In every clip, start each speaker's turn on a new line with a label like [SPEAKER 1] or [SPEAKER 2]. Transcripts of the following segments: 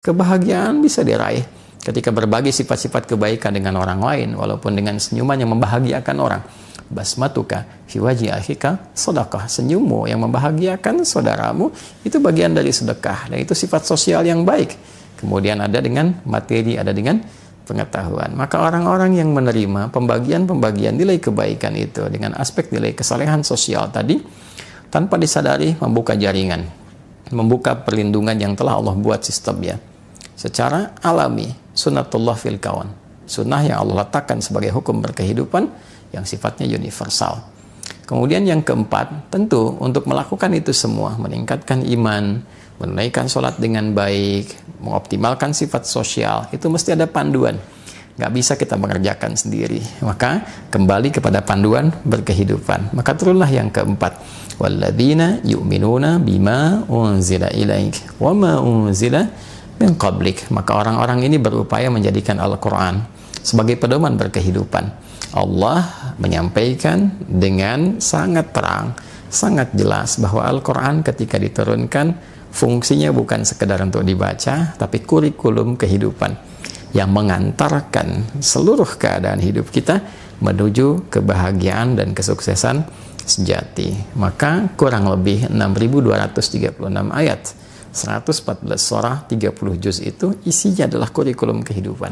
[SPEAKER 1] Kebahagiaan bisa diraih ketika berbagi sifat-sifat kebaikan dengan orang lain, walaupun dengan senyuman yang membahagiakan orang. Basmatuka fi wajhi akhika sedekah. Senyummu yang membahagiakan saudaramu itu bagian dari sedekah, dan itu sifat sosial yang baik. Kemudian ada dengan materi, ada dengan pengetahuan. Maka orang-orang yang menerima pembagian-pembagian nilai kebaikan itu dengan aspek nilai kesalehan sosial tadi, tanpa disadari membuka jaringan, membuka perlindungan yang telah Allah buat sistemnya secara alami, sunnatullah fil kawan, sunnah yang Allah letakkan sebagai hukum berkehidupan yang sifatnya universal. Kemudian yang keempat, tentu untuk melakukan itu semua, meningkatkan iman, menunaikan sholat dengan baik, mengoptimalkan sifat sosial, itu mesti ada panduan. Nggak bisa kita mengerjakan sendiri. Maka kembali kepada panduan berkehidupan. Maka turunlah yang keempat. Walladzina yu'minuna bima unzila ilaik wa ma unzila min qablik. Maka orang-orang ini berupaya menjadikan Al-Quran sebagai pedoman berkehidupan. Allah menyampaikan dengan sangat terang, sangat jelas bahwa Al-Quran ketika diturunkan fungsinya bukan sekedar untuk dibaca, tapi kurikulum kehidupan yang mengantarkan seluruh keadaan hidup kita menuju kebahagiaan dan kesuksesan sejati. Maka kurang lebih 6.236 ayat, 114 surah, 30 juz itu isinya adalah kurikulum kehidupan.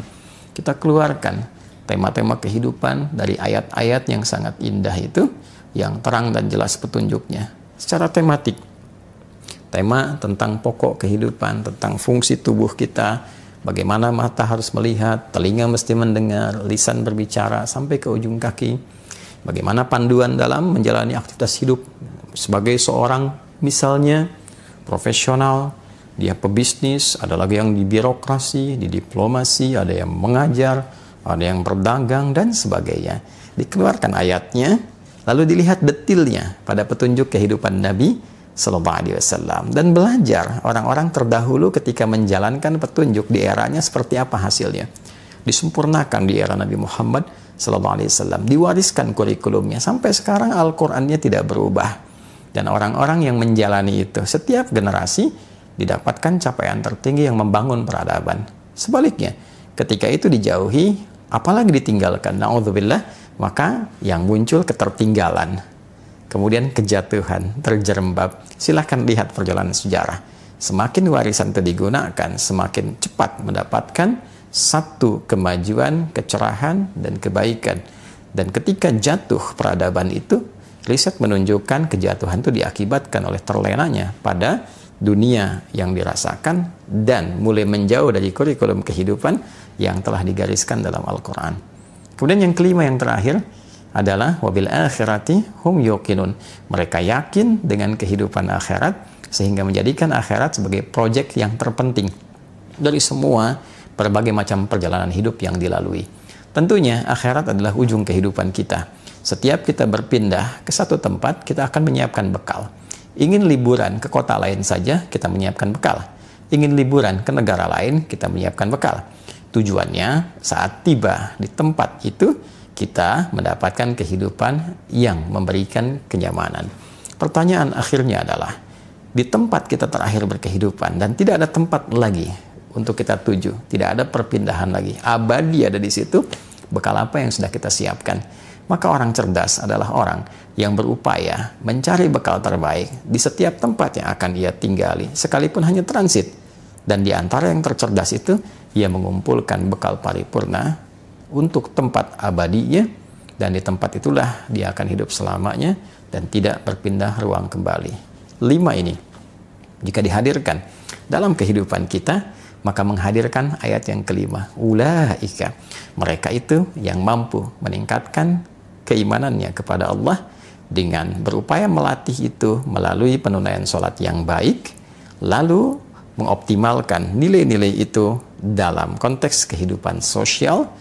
[SPEAKER 1] Kita keluarkan tema-tema kehidupan dari ayat-ayat yang sangat indah itu, yang terang dan jelas petunjuknya secara tematik. Tema tentang pokok kehidupan, tentang fungsi tubuh kita, bagaimana mata harus melihat, telinga mesti mendengar, lisan berbicara sampai ke ujung kaki. Bagaimana panduan dalam menjalani aktivitas hidup sebagai seorang misalnya profesional, dia pebisnis, ada lagi yang di birokrasi, di diplomasi, ada yang mengajar, ada yang berdagang dan sebagainya. Dikeluarkan ayatnya, lalu dilihat detilnya pada petunjuk kehidupan Nabi Sallallahu Alaihi Wasallam, dan belajar orang-orang terdahulu ketika menjalankan petunjuk di eranya seperti apa hasilnya. Disempurnakan di era Nabi Muhammad Sallallahu Alaihi Wasallam, diwariskan kurikulumnya sampai sekarang, Al-Qur'annya tidak berubah. Dan orang-orang yang menjalani itu setiap generasi didapatkan capaian tertinggi yang membangun peradaban. Sebaliknya, ketika itu dijauhi, apalagi ditinggalkan, na'udzubillah, maka yang muncul ketertinggalan, kemudian kejatuhan, terjerembab. Silahkan lihat perjalanan sejarah. Semakin warisan itu digunakan, semakin cepat mendapatkan satu kemajuan, kecerahan, dan kebaikan. Dan ketika jatuh peradaban itu, riset menunjukkan kejatuhan itu diakibatkan oleh terlenanya pada dunia yang dirasakan dan mulai menjauh dari kurikulum kehidupan yang telah digariskan dalam Al-Quran. Kemudian yang kelima, yang terakhir adalah wabil akhirati hum yuqinun. Mereka yakin dengan kehidupan akhirat sehingga menjadikan akhirat sebagai proyek yang terpenting dari semua berbagai macam perjalanan hidup yang dilalui. Tentunya akhirat adalah ujung kehidupan kita. Setiap kita berpindah ke satu tempat, kita akan menyiapkan bekal. Ingin liburan ke kota lain saja, kita menyiapkan bekal. Ingin liburan ke negara lain, kita menyiapkan bekal. Tujuannya, saat tiba di tempat itu, kita mendapatkan kehidupan yang memberikan kenyamanan. Pertanyaan akhirnya adalah, di tempat kita terakhir berkehidupan dan tidak ada tempat lagi untuk kita tuju, tidak ada perpindahan lagi, abadi ada di situ, bekal apa yang sudah kita siapkan? Maka orang cerdas adalah orang yang berupaya mencari bekal terbaik di setiap tempat yang akan ia tinggali, sekalipun hanya transit. Dan di antara yang tercerdas itu, ia mengumpulkan bekal paripurna untuk tempat abadinya, dan di tempat itulah dia akan hidup selamanya dan tidak berpindah ruang kembali. 5 ini, jika dihadirkan dalam kehidupan kita, maka menghadirkan ayat yang kelima, ulaika, mereka itu yang mampu meningkatkan keimanannya kepada Allah dengan berupaya melatih itu melalui penunaian sholat yang baik, lalu mengoptimalkan nilai-nilai itu dalam konteks kehidupan sosial,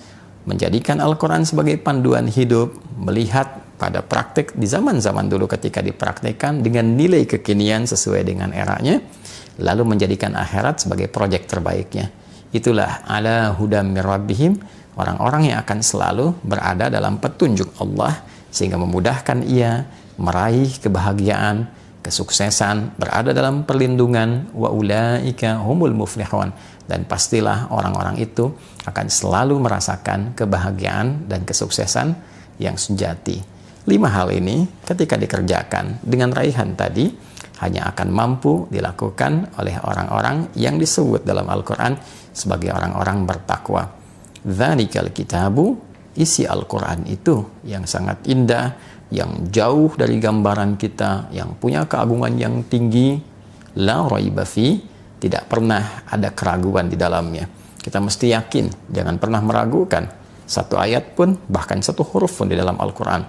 [SPEAKER 1] menjadikan Al-Quran sebagai panduan hidup, melihat pada praktik di zaman-zaman dulu ketika dipraktikkan dengan nilai kekinian sesuai dengan eranya, lalu menjadikan akhirat sebagai proyek terbaiknya. Itulah ala hudam mir rabbihim, orang-orang yang akan selalu berada dalam petunjuk Allah sehingga memudahkan ia meraih kebahagiaan, kesuksesan, berada dalam perlindungan, wa ulaika humul muflihun, dan pastilah orang-orang itu akan selalu merasakan kebahagiaan dan kesuksesan yang sejati. 5 hal ini ketika dikerjakan dengan raihan tadi hanya akan mampu dilakukan oleh orang-orang yang disebut dalam Al-Quran sebagai orang-orang bertakwa. Dzalikal kitabu, isi Al-Quran itu yang sangat indah, yang jauh dari gambaran kita, yang punya keagungan yang tinggi, la raiba fi, tidak pernah ada keraguan di dalamnya. Kita mesti yakin, jangan pernah meragukan satu ayat pun, bahkan satu huruf pun di dalam Al-Quran.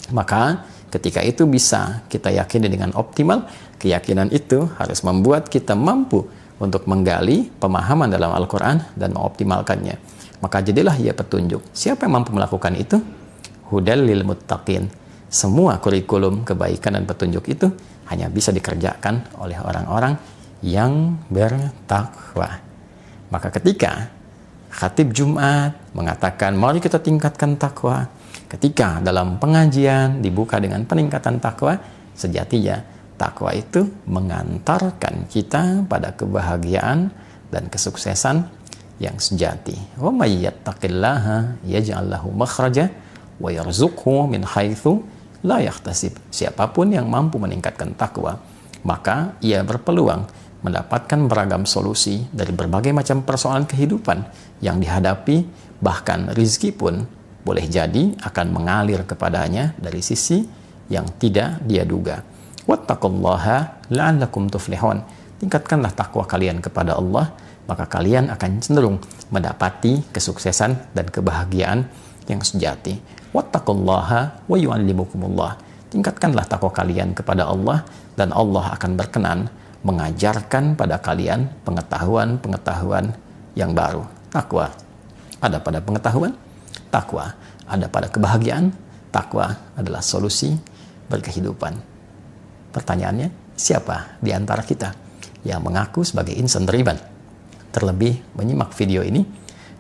[SPEAKER 1] Maka ketika itu bisa kita yakini dengan optimal, keyakinan itu harus membuat kita mampu untuk menggali pemahaman dalam Al-Quran dan mengoptimalkannya. Maka jadilah ia petunjuk. Siapa yang mampu melakukan itu? Hudal lil muttaqin. Semua kurikulum kebaikan dan petunjuk itu hanya bisa dikerjakan oleh orang-orang yang bertakwa. Maka ketika khatib Jumat mengatakan mari kita tingkatkan takwa, ketika dalam pengajian dibuka dengan peningkatan takwa, sejatinya takwa itu mengantarkan kita pada kebahagiaan dan kesuksesan yang sejati. Wa may yattaqillaha yaj'al lahu makhraja wa yarzuqhu min haitsu la yahtasib. Siapapun yang mampu meningkatkan takwa, maka ia berpeluang mendapatkan beragam solusi dari berbagai macam persoalan kehidupan yang dihadapi, bahkan rizki pun boleh jadi akan mengalir kepadanya dari sisi yang tidak dia duga. Wattaqullaha la'allakum tuflihun. Tingkatkanlah takwa kalian kepada Allah, maka kalian akan cenderung mendapati kesuksesan dan kebahagiaan yang sejati. Wattaqullaha wa yu'allimukumullah. Tingkatkanlah takwa kalian kepada Allah, dan Allah akan berkenan mengajarkan pada kalian pengetahuan-pengetahuan yang baru. Takwa ada pada pengetahuan, takwa ada pada kebahagiaan, takwa adalah solusi berkehidupan. Pertanyaannya, siapa di antara kita yang mengaku sebagai insan beriman? Terlebih menyimak video ini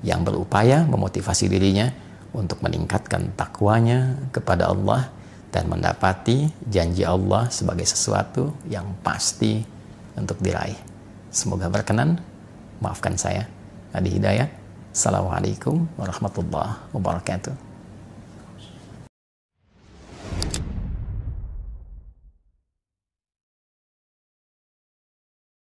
[SPEAKER 1] yang berupaya memotivasi dirinya untuk meningkatkan takwanya kepada Allah dan mendapati janji Allah sebagai sesuatu yang pasti untuk diraih. Semoga berkenan. Maafkan saya, Adi Hidayat. Assalamualaikum warahmatullahi wabarakatuh.